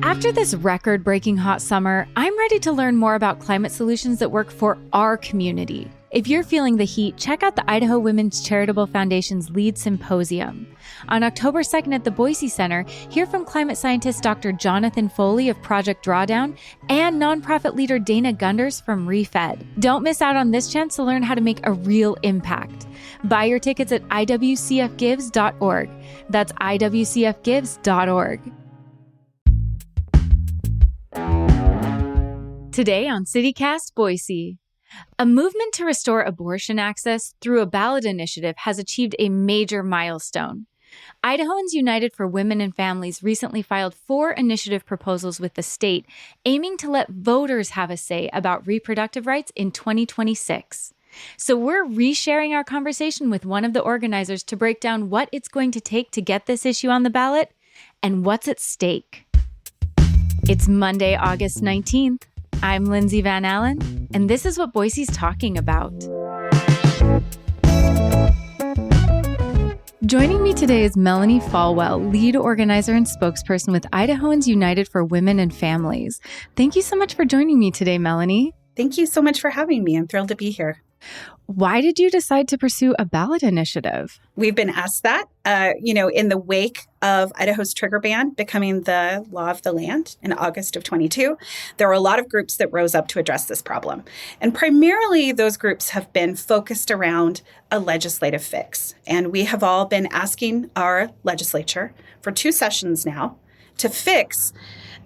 After this record-breaking hot summer, I'm ready to learn more about climate solutions that work for our community. If you're feeling the heat, check out the Idaho Women's Charitable Foundation's LEAD Symposium. On October 2nd at the Boise Center, hear from climate scientist Dr. Jonathan Foley of Project Drawdown and nonprofit leader Dana Gunders from ReFed. Don't miss out on this chance to learn how to make a real impact. Buy your tickets at iwcfgives.org. That's iwcfgives.org. Today on CityCast Boise. A movement to restore abortion access through a ballot initiative has achieved a major milestone. Idahoans United for Women and Families recently filed 4 initiative proposals with the state, aiming to let voters have a say about reproductive rights in 2026. So we're resharing our conversation with one of the organizers to break down what it's going to take to get this issue on the ballot and what's at stake. It's Monday, August 19th. I'm Lindsay Van Allen, and this is what Boise's talking about. Joining me today is Melanie Falwell, lead organizer and spokesperson with Idahoans United for Women and Families. Thank you so much for joining me today, Melanie. Thank you so much for having me. I'm thrilled to be here. Why did you decide to pursue a ballot initiative? We've been asked that, in the wake of Idaho's trigger ban becoming the law of the land in August of 22. There were a lot of groups that rose up to address this problem. And primarily, those groups have been focused around a legislative fix. And we have all been asking our legislature for 2 sessions now to fix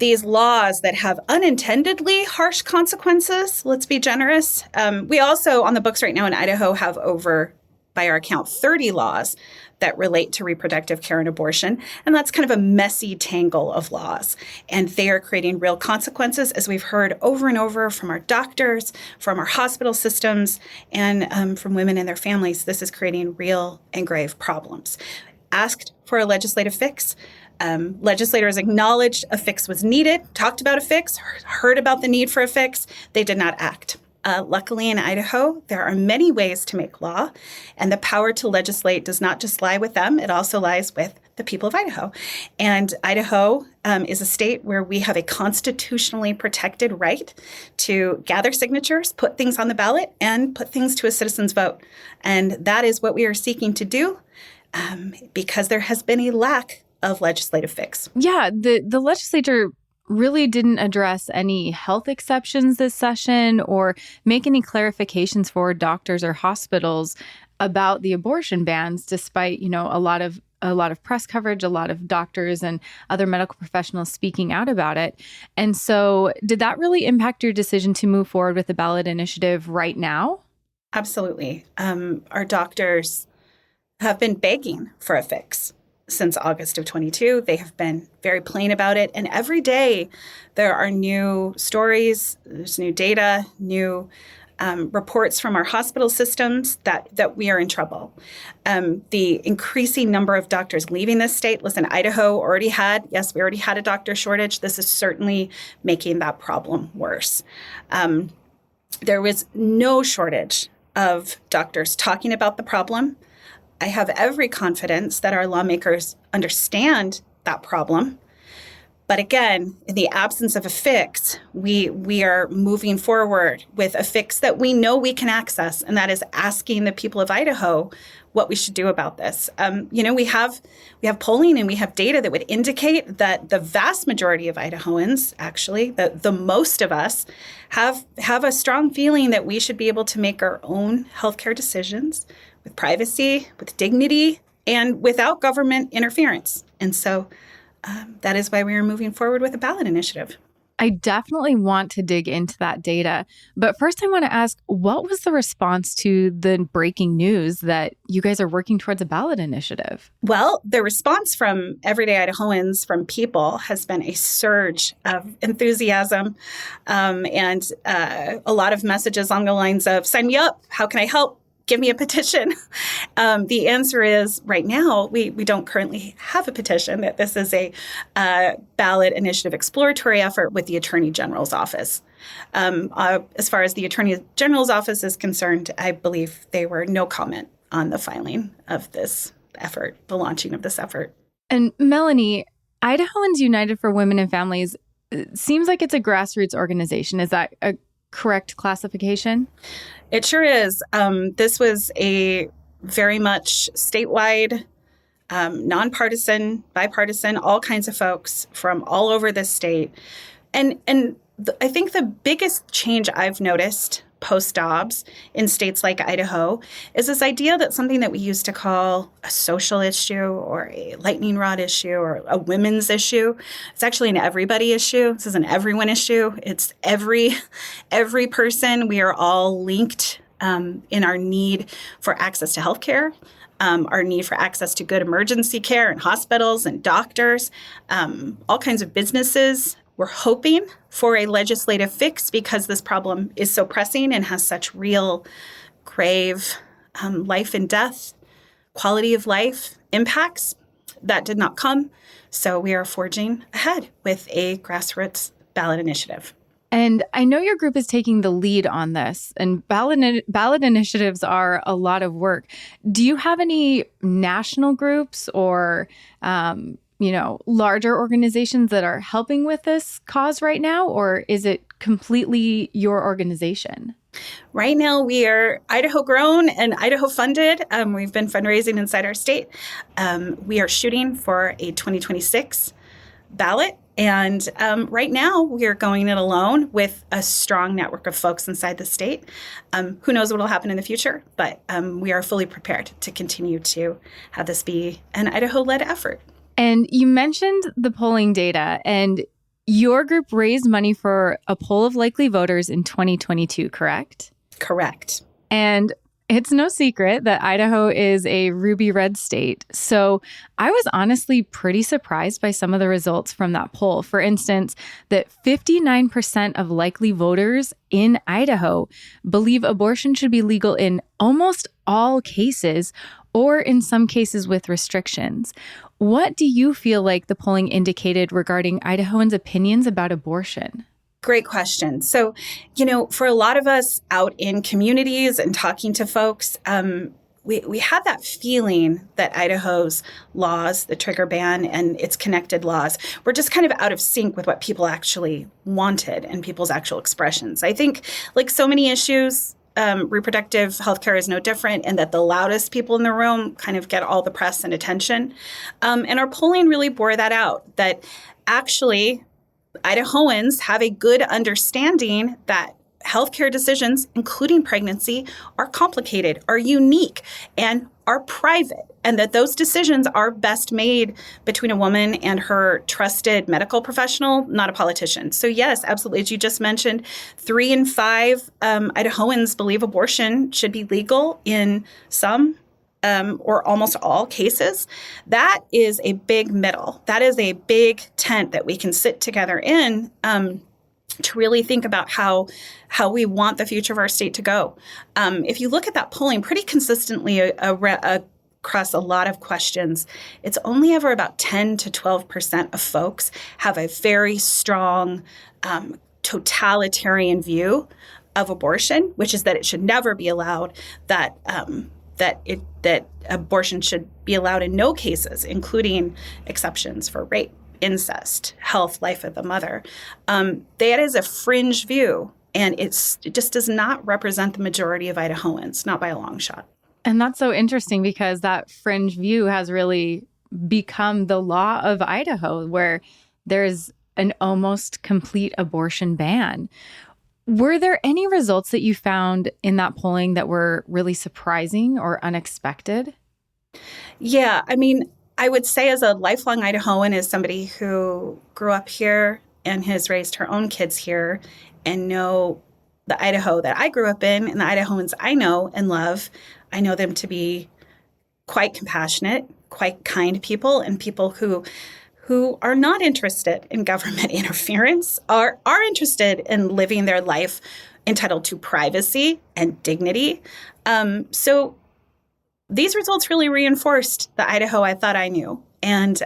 these laws that have unintendedly harsh consequences. Let's be generous. We also, on the books right now in Idaho, have over, by our count, 30 laws that relate to reproductive care and abortion. And that's kind of a messy tangle of laws. And they are creating real consequences, as we've heard over and over from our doctors, from our hospital systems, and from women and their families. This is creating real and grave problems. Asked for a legislative fix. Legislators acknowledged a fix was needed, talked about a fix, heard about the need for a fix. They did not act. Luckily in Idaho, there are many ways to make law, and the power to legislate does not just lie with them, it also lies with the people of Idaho. And Idaho is a state where we have a constitutionally protected right to gather signatures, put things on the ballot, and put things to a citizen's vote. And that is what we are seeking to do because there has been a lack of legislative fix. Yeah, the legislature really didn't address any health exceptions this session or make any clarifications for doctors or hospitals about the abortion bans, despite, a lot of press coverage, a lot of doctors and other medical professionals speaking out about it. And so did that really impact your decision to move forward with the ballot initiative right now? Absolutely. Our doctors have been begging for a fix since August of 22. They have been very plain about it. And every day there are new stories, there's new data, new reports from our hospital systems that we are in trouble. The increasing number of doctors leaving this state. Listen, Idaho we already had a doctor shortage. This is certainly making that problem worse. There was no shortage of doctors talking about the problem. I have every confidence that our lawmakers understand that problem. But again, in the absence of a fix, we are moving forward with a fix that we know we can access, and that is asking the people of Idaho what we should do about this. We have polling and we have data that would indicate that the vast majority of Idahoans, actually, the most of us, have a strong feeling that we should be able to make our own healthcare decisions with privacy, with dignity, and without government interference. And so that is why we are moving forward with a ballot initiative. I definitely want to dig into that data. But first, I want to ask, what was the response to the breaking news that you guys are working towards a ballot initiative? Well, the response from everyday Idahoans, from people, has been a surge of enthusiasm and a lot of messages along the lines of, sign me up, how can I help? Give me a petition. The answer is right now, we don't currently have a petition, that this is a ballot initiative exploratory effort with the Attorney General's office. As far as the Attorney General's office is concerned, I believe they were no comment on the filing of this effort, the launching of this effort. And Melanie, Idahoans United for Women and Families seems like it's a grassroots organization. Is that a correct classification? It sure is. This was a very much statewide, nonpartisan, bipartisan, all kinds of folks from all over the state. I think the biggest change I've noticed post-Dobbs in states like Idaho is this idea that something that we used to call a social issue or a lightning rod issue or a women's issue, it's actually an everybody issue. This is an everyone issue. It's every person. We are all linked in our need for access to healthcare, our need for access to good emergency care and hospitals and doctors, all kinds of businesses. We're hoping for a legislative fix because this problem is so pressing and has such real, grave life and death, quality of life impacts. That did not come. So we are forging ahead with a grassroots ballot initiative. And I know your group is taking the lead on this, and ballot initiatives are a lot of work. Do you have any national groups or larger organizations that are helping with this cause right now, or is it completely your organization? Right now, we are Idaho grown and Idaho funded. We've been fundraising inside our state. We are shooting for a 2026 ballot. And right now, we are going it alone with a strong network of folks inside the state. Who knows what will happen in the future, but we are fully prepared to continue to have this be an Idaho-led effort. And you mentioned the polling data, and your group raised money for a poll of likely voters in 2022, correct? Correct. And it's no secret that Idaho is a ruby red state. So I was honestly pretty surprised by some of the results from that poll. For instance, that 59% of likely voters in Idaho believe abortion should be legal in almost all cases, or in some cases with restrictions. What do you feel like the polling indicated regarding Idahoans' opinions about abortion? Great question. So, for a lot of us out in communities and talking to folks, we had that feeling that Idaho's laws, the trigger ban and its connected laws, were just kind of out of sync with what people actually wanted and people's actual expressions. I think, like so many issues, reproductive healthcare is no different, and that the loudest people in the room kind of get all the press and attention. And our polling really bore that out, that actually Idahoans have a good understanding that healthcare decisions, including pregnancy, are complicated, are unique, and are private, and that those decisions are best made between a woman and her trusted medical professional, not a politician. So yes, absolutely. As you just mentioned, 3 in 5 Idahoans believe abortion should be legal in some or almost all cases. That is a big middle. That is a big tent that we can sit together in to really think about how we want the future of our state to go. If you look at that polling pretty consistently across a lot of questions, it's only ever about 10 to 12% of folks have a very strong totalitarian view of abortion, which is that it should never be allowed, that abortion should be allowed in no cases, including exceptions for rape, incest, health, life of the mother. That is a fringe view, and it just does not represent the majority of Idahoans, not by a long shot. And that's so interesting because that fringe view has really become the law of Idaho, where there's an almost complete abortion ban. Were there any results that you found in that polling that were really surprising or unexpected? Yeah, I would say as a lifelong Idahoan, as somebody who grew up here and has raised her own kids here and know the Idaho that I grew up in and the Idahoans I know and love, I know them to be quite compassionate, quite kind people, and people who are not interested in government interference, are interested in living their life entitled to privacy and dignity. So these results really reinforced the Idaho I thought I knew. And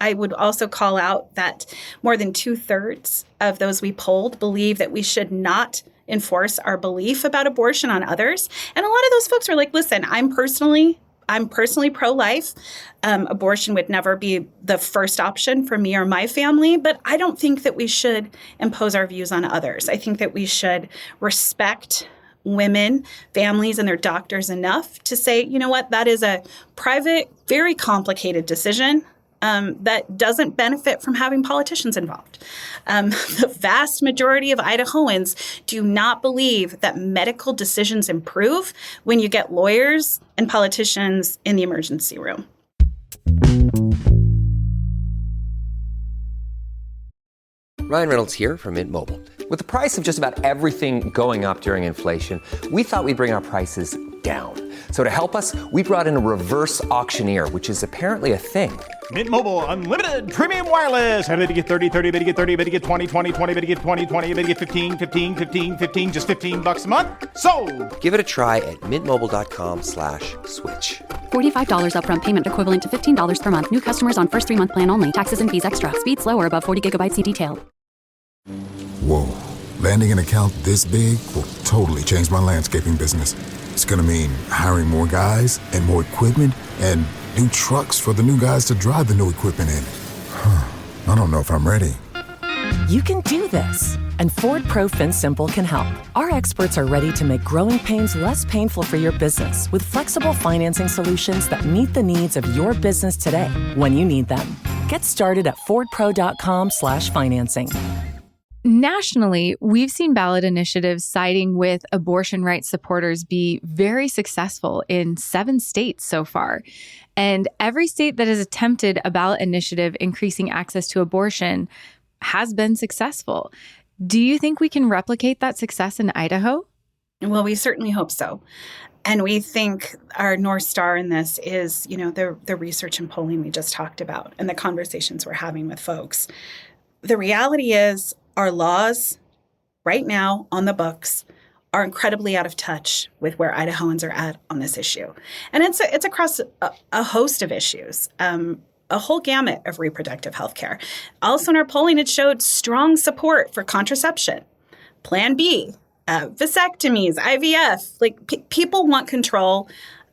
I would also call out that more than 2/3 of those we polled believe that we should not enforce our belief about abortion on others. And a lot of those folks were like, listen, I'm personally I'm personally pro-life. Abortion would never be the first option for me or my family, but I don't think that we should impose our views on others. I think that we should respect women, families, and their doctors enough to say, you know what, that is a private, very complicated decision that doesn't benefit from having politicians involved. The vast majority of Idahoans do not believe that medical decisions improve when you get lawyers and politicians in the emergency room. Ryan Reynolds here from Mint Mobile. With the price of just about everything going up during inflation, we thought we'd bring our prices down. So to help us, we brought in a reverse auctioneer, which is apparently a thing. Mint Mobile Unlimited Premium Wireless. How to get 30, 30, bit to get 30, bit to get 20, 20, 20, bit to get 20, 20, bit to get 15, 15, 15, 15, just $15 a month? Sold! Give it a try at mintmobile.com/switch. $45 upfront payment equivalent to $15 per month. New customers on first 3-month plan only. Taxes and fees extra. Speed slower above 40 gigabytes. See detail. Whoa. Landing an account this big will totally change my landscaping business. It's going to mean hiring more guys and more equipment and new trucks for the new guys to drive the new equipment in. I don't know if I'm ready. You can do this, and Ford Pro FinSimple can help. Our experts are ready to make growing pains less painful for your business with flexible financing solutions that meet the needs of your business today when you need them. Get started at fordpro.com/financing. Nationally, we've seen ballot initiatives siding with abortion rights supporters be very successful in 7 states so far. And every state that has attempted a ballot initiative increasing access to abortion has been successful. Do you think we can replicate that success in Idaho? Well, we certainly hope so. And we think our North Star in this is, the research and polling we just talked about and the conversations we're having with folks. The reality is our laws right now on the books are incredibly out of touch with where Idahoans are at on this issue. And it's across a host of issues, a whole gamut of reproductive health care. Also in our polling, it showed strong support for contraception, Plan B, vasectomies, IVF. People want control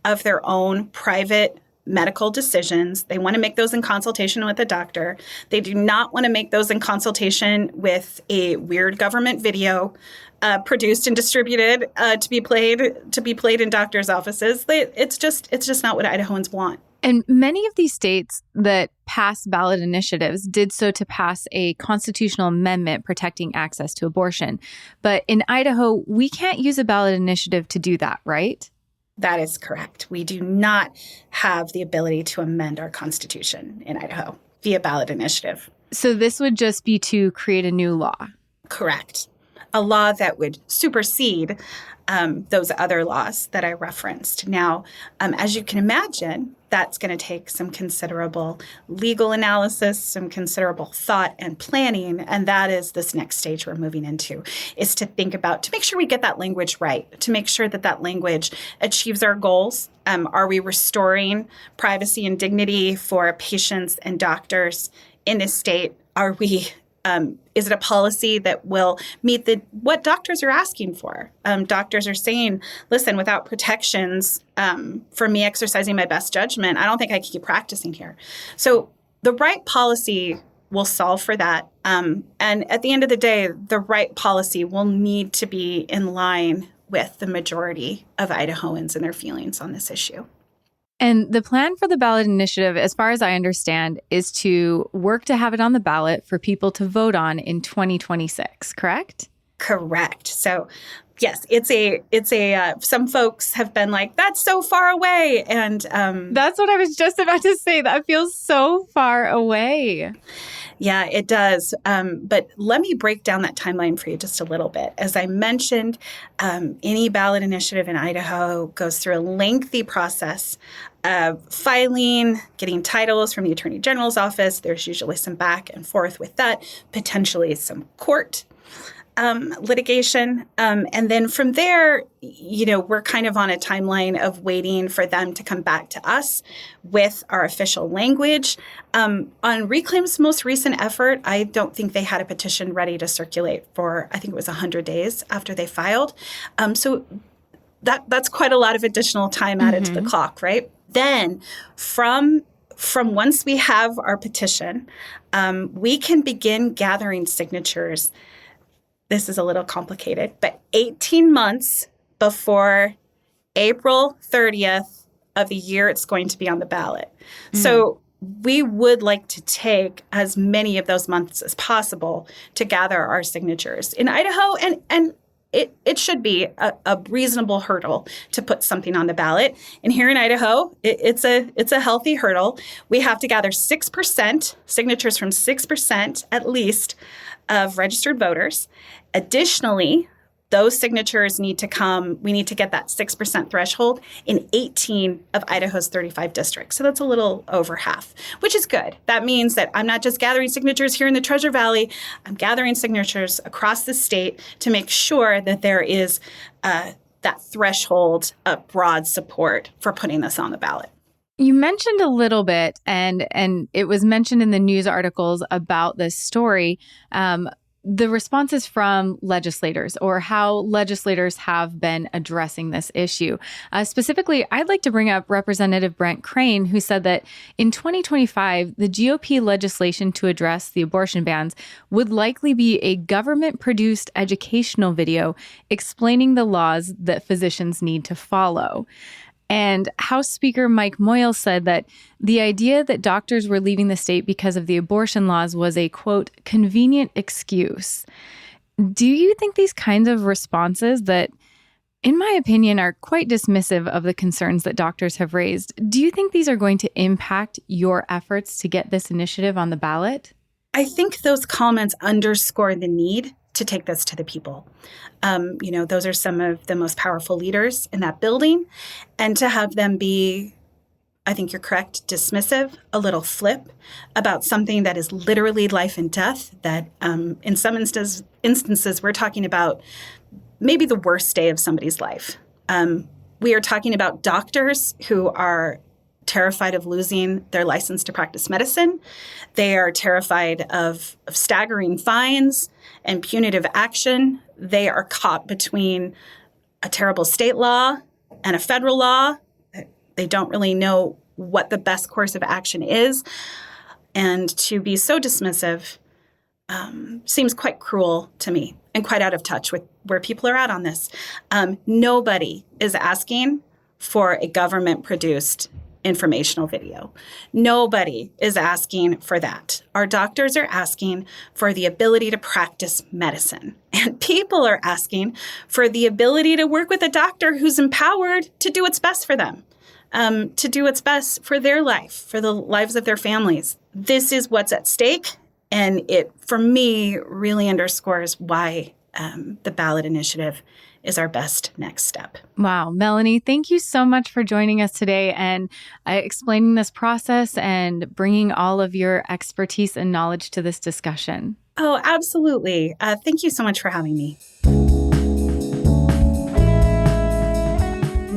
of their own private medical decisions. They want to make those in consultation with a doctor. They do not want to make those in consultation with a weird government video produced and distributed to be played in doctors' offices. It's just not what Idahoans want. And many of these states that passed ballot initiatives did so to pass a constitutional amendment protecting access to abortion. But in Idaho, we can't use a ballot initiative to do that, right? That is correct. We do not have the ability to amend our Constitution in Idaho via ballot initiative. So this would just be to create a new law? Correct. A law that would supersede those other laws that I referenced. Now, as you can imagine, that's going to take some considerable legal analysis, some considerable thought and planning. And that is this next stage we're moving into, is to think about, to make sure we get that language right, to make sure that that language achieves our goals. Are we restoring privacy and dignity for patients and doctors in this state? Are we is it a policy that will meet what doctors are asking for? Doctors are saying, listen, without protections for me exercising my best judgment, I don't think I can keep practicing here. So the right policy will solve for that. And at the end of the day, the right policy will need to be in line with the majority of Idahoans and their feelings on this issue. And the plan for the ballot initiative, as far as I understand, is to work to have it on the ballot for people to vote on in 2026, correct? Correct. So, yes, it's a some folks have been like, that's so far away. And that's what I was just about to say. That feels so far away. Yeah, it does. But let me break down that timeline for you just a little bit. As I mentioned, any ballot initiative in Idaho goes through a lengthy process of filing, getting titles from the Attorney General's office. There's usually some back and forth with that, potentially some court litigation. And then from there, we're kind of on a timeline of waiting for them to come back to us with our official language. On Reclaim's most recent effort, I don't think they had a petition ready to circulate for, I think it was 100 days after they filed. So that's quite a lot of additional time added to the clock, right? Then from once we have our petition, we can begin gathering signatures. This is a little complicated, but 18 months before April 30th of the year it's going to be on the ballot. So we would like to take as many of those months as possible to gather our signatures in Idaho, and it should be a reasonable hurdle to put something on the ballot. And here in Idaho, it's a healthy hurdle. We have to gather 6% signatures from 6% at least of registered voters. Additionally, those signatures need to come, we need to get that 6% threshold in 18 of Idaho's 35 districts. So that's a little over half, which is good. That means that I'm not just gathering signatures here in the Treasure Valley, I'm gathering signatures across the state to make sure that there is that threshold of broad support for putting this on the ballot. You mentioned a little bit, and it was mentioned in the news articles about this story, the responses from legislators or how legislators have been addressing this issue. Specifically, I'd like to bring up Representative Brent Crane, who said that in 2025, the GOP legislation to address the abortion bans would likely be a government-produced educational video explaining the laws that physicians need to follow. And House Speaker Mike Moyle said that the idea that doctors were leaving the state because of the abortion laws was a, quote, convenient excuse. Do you think these kinds of responses that, in my opinion, are quite dismissive of the concerns that doctors have raised, do you think these are going to impact your efforts to get this initiative on the ballot? I think those comments underscore the need to take this to the people. Those are some of the most powerful leaders in that building. And to have them be, I think you're correct, dismissive, a little flip about something that is literally life and death, that in some instances, we're talking about maybe the worst day of somebody's life. We are talking about doctors who are terrified of losing their license to practice medicine. They are terrified of staggering fines and punitive action. They are caught between a terrible state law and a federal law. They don't really know what the best course of action is. And to be so dismissive seems quite cruel to me and quite out of touch with where people are at on this. Nobody is asking for a government-produced informational video. Nobody is asking for that. Our doctors are asking for the ability to practice medicine. And people are asking for the ability to work with a doctor who's empowered to do what's best for them, to do what's best for their life, for the lives of their families. This is what's at stake. And it, for me, really underscores why the ballot initiative is our best next step. Wow. Melanie, thank you so much for joining us today and explaining this process and bringing all of your expertise and knowledge to this discussion. Oh, absolutely. Thank you so much for having me.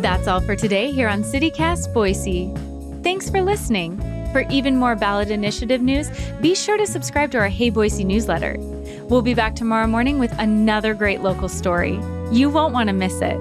That's all for today here on CityCast Boise. Thanks for listening. For even more ballot initiative news, be sure to subscribe to our Hey Boise newsletter. We'll be back tomorrow morning with another great local story. You won't want to miss it.